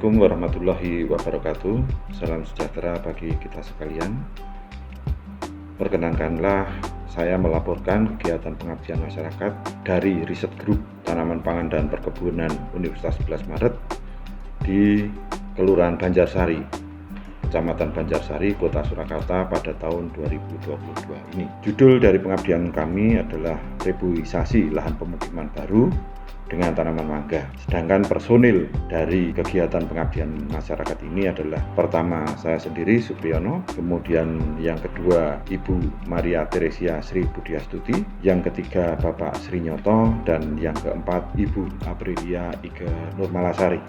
Assalamualaikum warahmatullahi wabarakatuh. Salam sejahtera bagi kita sekalian. Perkenankanlah saya melaporkan kegiatan pengabdian masyarakat dari Riset Grup Tanaman Pangan dan Perkebunan Universitas 11 Maret di Kelurahan Banjarsari, Kecamatan Banjarsari, Kota Surakarta pada tahun 2022 ini. Judul dari pengabdian kami adalah reboisasi lahan pemukiman baru dengan tanaman mangga. Sedangkan personil dari kegiatan pengabdian masyarakat ini adalah pertama saya sendiri Supriyono, kemudian yang kedua Ibu Maria Teresia Sri Budiastuti, yang ketiga Bapak Sri Nyoto, dan yang keempat Ibu Aprilia Ike Nurmalasari.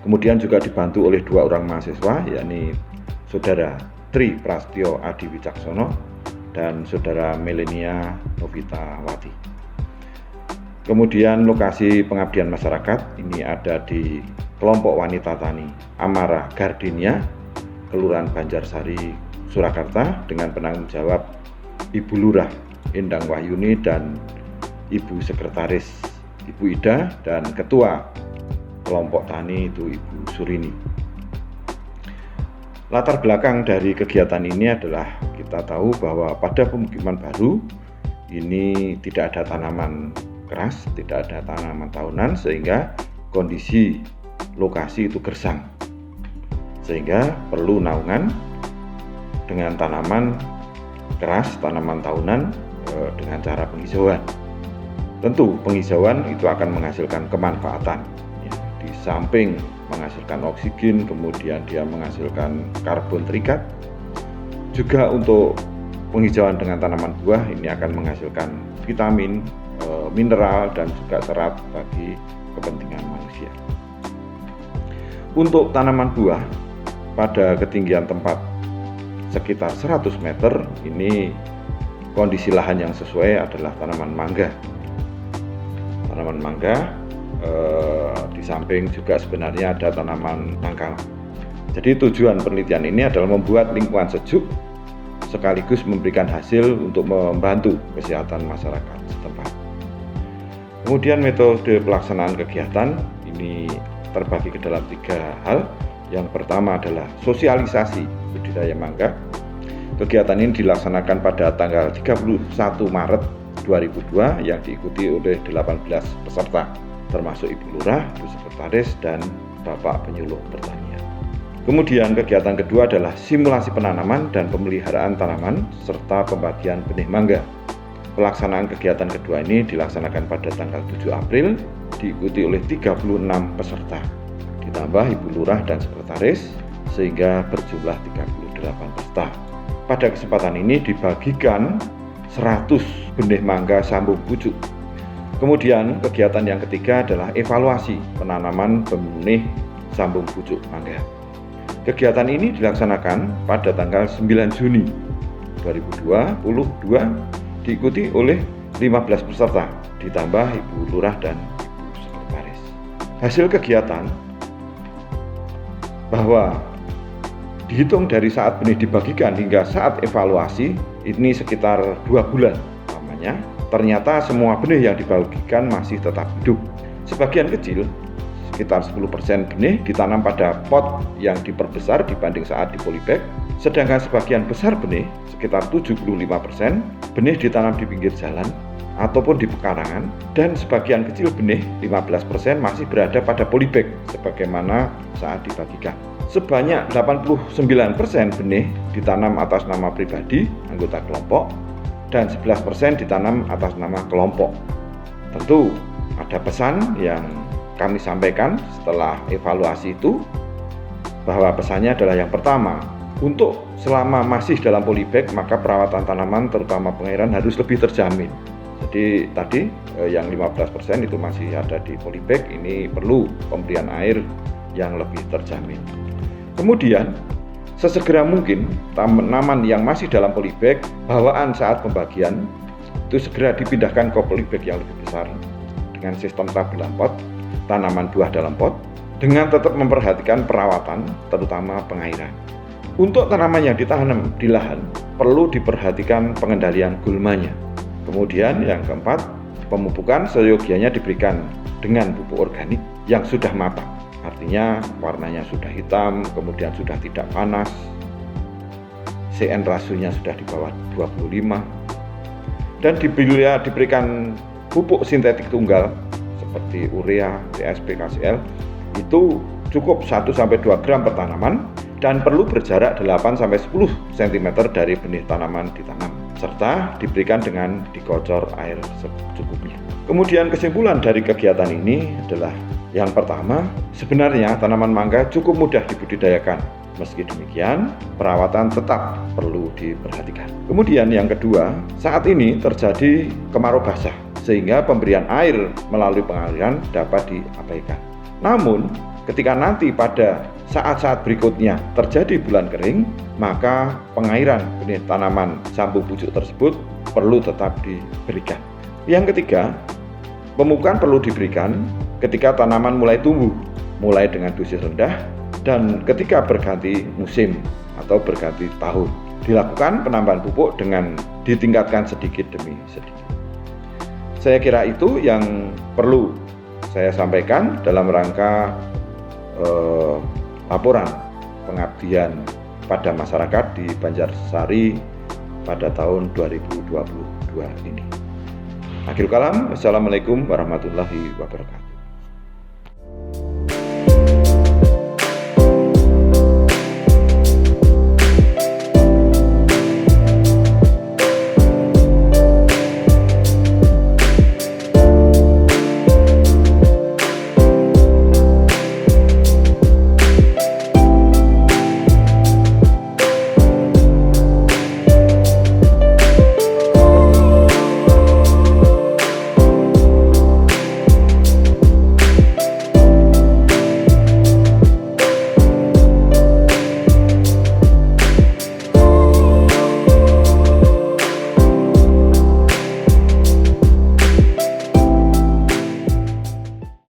Kemudian juga dibantu oleh dua orang mahasiswa, yakni Saudara Tri Prastyo Adi Wicaksono dan Saudara Melenia Novita Wati. Kemudian lokasi pengabdian masyarakat ini ada di kelompok wanita tani Amara Gardenia, Kelurahan Banjarsari, Surakarta, dengan penanggung jawab Ibu Lurah Endang Wahyuni dan Ibu Sekretaris Ibu Ida, dan Ketua kelompok tani itu Ibu Surini. Latar belakang dari kegiatan ini adalah kita tahu bahwa pada pemukiman baru ini tidak ada tanaman keras, tidak ada tanaman tahunan, sehingga kondisi lokasi itu gersang, sehingga perlu naungan dengan tanaman keras, tanaman tahunan dengan cara penghijauan. Tentu penghijauan itu akan menghasilkan kemanfaatan, ya, di samping menghasilkan oksigen, kemudian dia menghasilkan karbon terikat. Juga untuk penghijauan dengan tanaman buah ini akan menghasilkan vitamin, mineral, dan juga serat bagi kepentingan manusia. Untuk tanaman buah pada ketinggian tempat sekitar 100 meter ini kondisi lahan yang sesuai adalah tanaman mangga. Tanaman mangga di samping juga sebenarnya ada tanaman nangka. Jadi tujuan penelitian ini adalah membuat lingkungan sejuk sekaligus memberikan hasil untuk membantu kesehatan masyarakat setempat. Kemudian metode pelaksanaan kegiatan ini terbagi ke dalam 3 hal. Yang pertama adalah sosialisasi budidaya mangga. Kegiatan ini dilaksanakan pada tanggal 31 Maret 2002 yang diikuti oleh 18 peserta, termasuk Ibu Lurah, Ibu Sekretaris, dan Bapak Penyuluh Pertanian. Kemudian kegiatan kedua adalah simulasi penanaman dan pemeliharaan tanaman serta pembagian benih mangga. Pelaksanaan kegiatan kedua ini dilaksanakan pada tanggal 7 April, diikuti oleh 36 peserta, ditambah Ibu Lurah dan Sekretaris, sehingga berjumlah 38 peserta. Pada kesempatan ini dibagikan 100 benih mangga sambung pucuk. Kemudian kegiatan yang ketiga adalah evaluasi penanaman benih sambung pucuk mangga. Kegiatan ini dilaksanakan pada tanggal 9 Juni 2022, diikuti oleh 15 peserta, ditambah Ibu Lurah dan Ibu Sekretaris. Hasil kegiatan bahwa dihitung dari saat benih dibagikan hingga saat evaluasi ini sekitar 2 bulan lamanya, ternyata semua benih yang dibagikan masih tetap hidup. Sebagian kecil, sekitar 10% benih ditanam pada pot yang diperbesar dibanding saat di polybag, sedangkan sebagian besar benih, sekitar 75%, benih ditanam di pinggir jalan ataupun di pekarangan, dan sebagian kecil benih, 15%, masih berada pada polybag sebagaimana saat dibagikan. Sebanyak 89% benih ditanam atas nama pribadi, anggota kelompok, dan 11% ditanam atas nama kelompok. Tentu ada pesan yang kami sampaikan setelah evaluasi itu, bahwa pesannya adalah yang pertama, untuk selama masih dalam polybag maka perawatan tanaman terutama pengairan harus lebih terjamin. Jadi tadi yang 15% itu masih ada di polybag, ini perlu pemberian air yang lebih terjamin. Kemudian sesegera mungkin tanaman yang masih dalam polybag bawaan saat pembagian itu segera dipindahkan ke polybag yang lebih besar dengan sistem tabulan pot, tanaman buah dalam pot, dengan tetap memperhatikan perawatan terutama pengairan. Untuk tanaman yang ditanam di lahan perlu diperhatikan pengendalian gulmanya. Kemudian yang keempat, pemupukan seyogianya diberikan dengan pupuk organik yang sudah matang. Artinya warnanya sudah hitam, kemudian sudah tidak panas, CN rasionya sudah di bawah 25, dan bila diberikan pupuk sintetik tunggal seperti urea, TSP, KCL itu cukup 1-2 gram per tanaman dan perlu berjarak 8-10 cm dari benih tanaman ditanam, serta diberikan dengan dikocor air secukupnya. Kemudian kesimpulan dari kegiatan ini adalah yang pertama, sebenarnya tanaman mangga cukup mudah dibudidayakan. Meski demikian, perawatan tetap perlu diperhatikan. Kemudian yang kedua, saat ini terjadi kemarau basah, sehingga pemberian air melalui pengaliran dapat diabaikan. Namun, ketika nanti pada saat-saat berikutnya terjadi bulan kering, maka pengairan benih tanaman sambung pucuk tersebut perlu tetap diberikan. Yang ketiga, pemupukan perlu diberikan ketika tanaman mulai tumbuh, mulai dengan dosis rendah, dan ketika berganti musim atau berganti tahun. Dilakukan penambahan pupuk dengan ditingkatkan sedikit demi sedikit. Saya kira itu yang perlu saya sampaikan dalam rangka laporan pengabdian pada masyarakat di Banjarsari pada tahun 2022 ini. Akhirul kalam, wassalamualaikum warahmatullahi wabarakatuh.